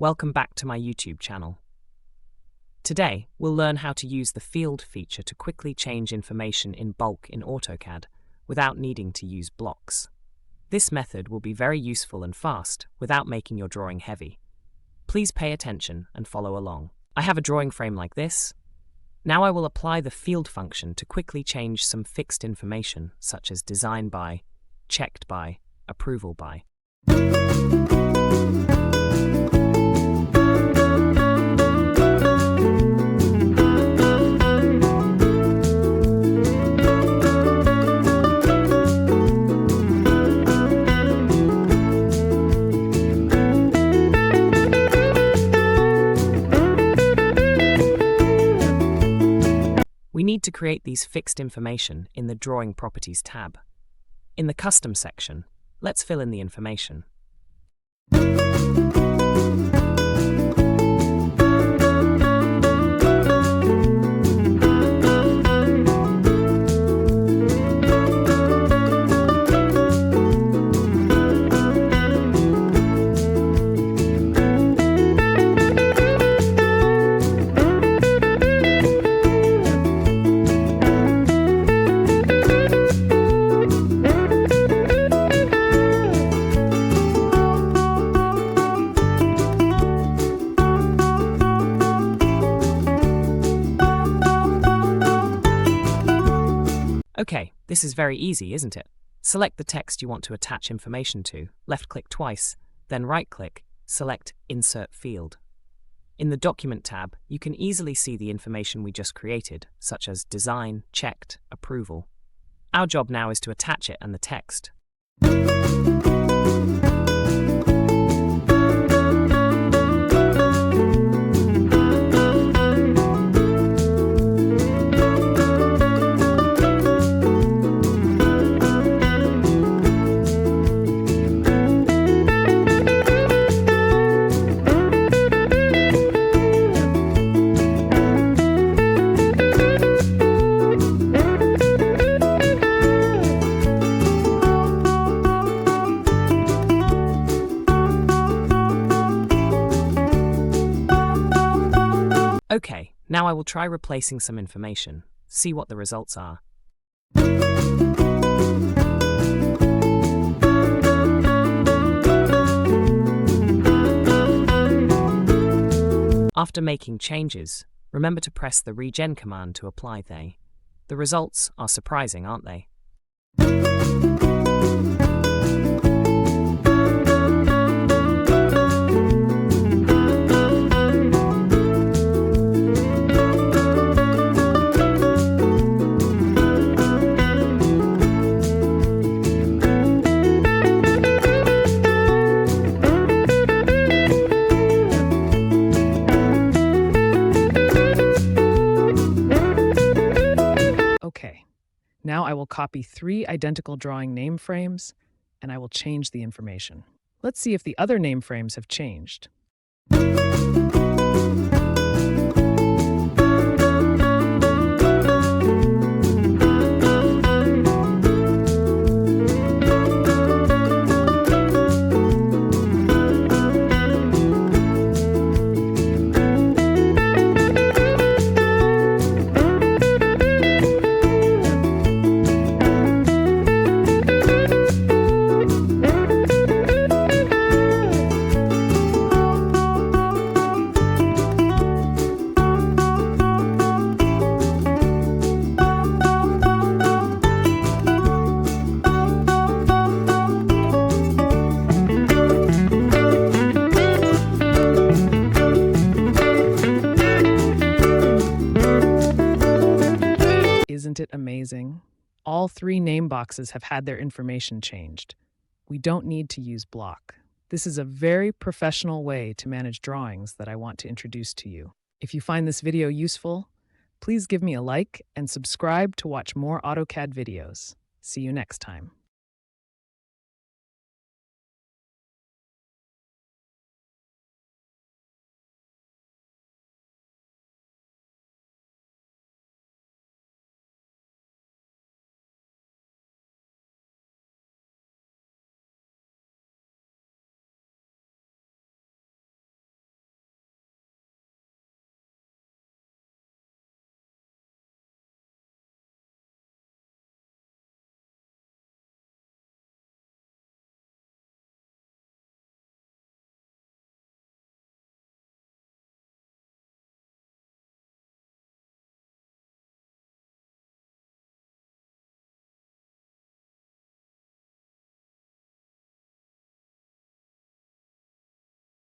Welcome back to my YouTube channel. Today, we'll learn how to use the field feature to quickly change information in bulk in Autocad without needing to use blocks. This method will be very useful and fast without making your drawing heavy. Please pay attention and follow along. I have a drawing frame like this. Now I will apply the field function to quickly change some fixed information such as design by, checked by, approval by. We need to create these fixed information in the Drawing Properties tab. In the Custom section, let's fill in the information. Okay, this is very easy, isn't it? Select the text you want to attach information to, left-click twice, then right-click, select Insert Field. In the Document tab, you can easily see the information we just created, such as design, checked, approval. Our job now is to attach it and the text. Okay, now I will try replacing some information. See what the results are. After making changes, remember to press the regen command to apply they. The results are surprising, aren't they? Okay, now I will copy 3 identical drawing name frames, and I will change the information. Let's see if the other name frames have changed. Isn't it amazing? All 3 name boxes have had their information changed. We don't need to use block. This is a very professional way to manage drawings that I want to introduce to you. If you find this video useful, please give me a like and subscribe to watch more AutoCAD videos. See you next time.